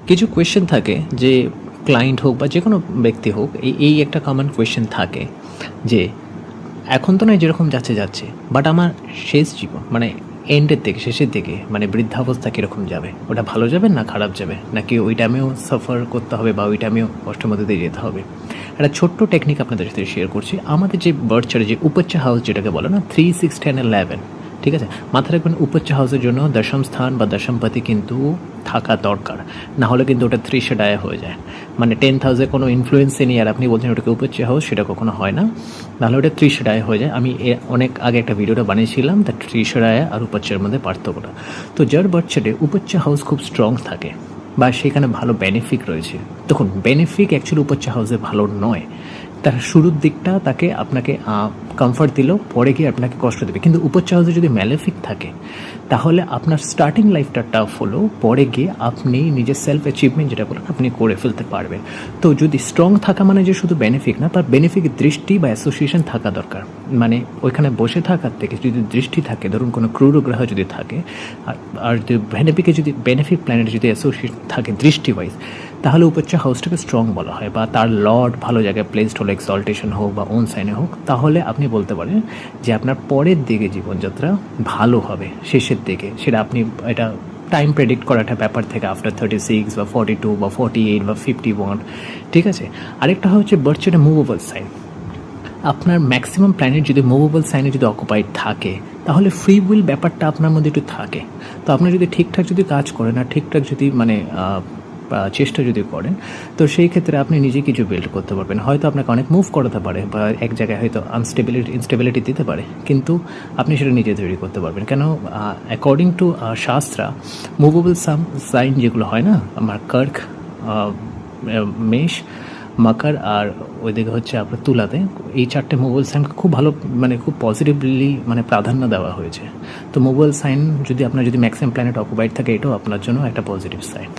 কিছু কোয়েশ্চেন থাকে যে ক্লায়েন্ট হোক বা যে কোনো ব্যক্তি হোক, এই একটা কমন কোয়েশ্চেন থাকে যে এখন তো নয় যেরকম যাচ্ছে যাচ্ছে, বাট আমার শেষ জীবন মানে এন্ডের দিকে, শেষের দিকে, মানে বৃদ্ধাবস্থা কীরকম যাবে, ওটা ভালো যাবে না খারাপ যাবে, নাকি ওই টাইমেও সাফার করতে হবে বা ওই টাইমেও কষ্টের মধ্যে দিয়ে যেতে হবে। একটা ছোট্ট টেকনিক আপনাদের সাথে শেয়ার করছি। আমাদের যে বার্থ চার্টে যে উপচ্চ হাউস যেটাকে বলে না, 3, 6, 10, 11, ঠিক আছে, মাথায় রাখবেন উপচ্চ হাউসের জন্য দশম স্থান বা দশমপতি কিন্তু থাকা দরকার, না হলে কিন্তু ওটা 3 ডায়া হয়ে যায়। মানে 10th হাউসে কোনো ইনফ্লুয়েন্সে নেই আর আপনি বলছেন ওটাকে উপচ্চ হাউস, সেটা কখনো হয় না, নাহলে ওটা 3 ডায়া হয়ে যায়। আমি অনেক আগে একটা ভিডিওটা বানিয়েছিলাম তার 3 ডায়া আর উপচ্চের মধ্যে পার্থক্যটা। তো যার বার্থ চার্টে উপচ্চ হাউস খুব স্ট্রং থাকে বা সেখানে ভালো বেনিফিক রয়েছে, তখন বেনিফিক অ্যাকচুয়ালি উপচ্চ হাউসে ভালো নয়। তার শুরুর দিকটা আপনাকে কমফর্ট দিলেও পরে গিয়ে আপনাকে কষ্ট দেবে, কিন্তু উপচ্চ হাউসে যদি ম্যালেফিক থাকে তাহলে আপনার স্টার্টিং লাইফটা টাফ হলেও পরে গিয়ে আপনি নিজের সেলফ অ্যাচিভমেন্ট যেটা বলেন আপনি করে ফেলতে পারবেন। তো যদি স্ট্রং থাকা মানে যে শুধু বেনিফিক না, তার বেনিফিক দৃষ্টি বা অ্যাসোসিয়েশন থাকা দরকার। মানে ওইখানে বসে থাকার থেকে যদি দৃষ্টি থাকে, ধরুন কোনো ক্রুর গ্রহ যদি থাকে আর যদি বেনিফিকে যদি বেনিফিক প্ল্যানেট যদি অ্যাসোসিয়েশন থাকে দৃষ্টি ওয়াইজ, তাহলে উপচ্চ হাউসটাকে স্ট্রং বলা হয়, বা তার লর্ড ভালো জায়গায় প্লেসড হলো, এক্সঅল্টেশন হোক বা ওন সাইনে হোক, তাহলে আপনি বলতে পারেন যে আপনার পরের দিকে জীবনযাত্রা ভালো হবে শেষের দিকে। সেটা আপনি এটা টাইম প্রেডিক্ট করা একটা ব্যাপার থেকে আফটার 36 বা 42 বা 48 বা 51, ঠিক আছে। আরেকটা হচ্ছে বার্থ চার্টে মুভেবল সাইন। আপনার ম্যাক্সিমাম প্ল্যানেট যদি মুভেবল সাইনে যদি অকুপাইড থাকে তাহলে ফ্রি উইল ব্যাপারটা আপনার মধ্যে একটু থাকে। তো আপনি যদি ঠিকঠাক যদি কাজ করেন আর ঠিকঠাক যদি চেষ্টা যদি করেন, তো সেই ক্ষেত্রে আপনি নিজে কিছু বিল্ড করতে পারবেন। হয়তো আপনাকে অনেক মুভ করাতে পারে বা এক জায়গায় হয়তো ইনস্টেবিলিটি দিতে পারে, কিন্তু আপনি সেটা নিজে তৈরি করতে পারবেন। কেন, according to shastra, movable sign যেগুলো হয় না, আমার কর্ক, মেষ, মকর আর ওইদিকে হচ্ছে আপনার তুলাতে, এই 4টে মুভেবল সাইনকে খুব ভালো মানে খুব পজিটিভলি মানে প্রাধান্য দেওয়া হয়েছে। তো মুভেবল সাইন যদি আপনার যদি ম্যাক্সিমাম প্ল্যানেট অকুপাইড থাকে, এটাও আপনার জন্য একটা পজিটিভ সাইন।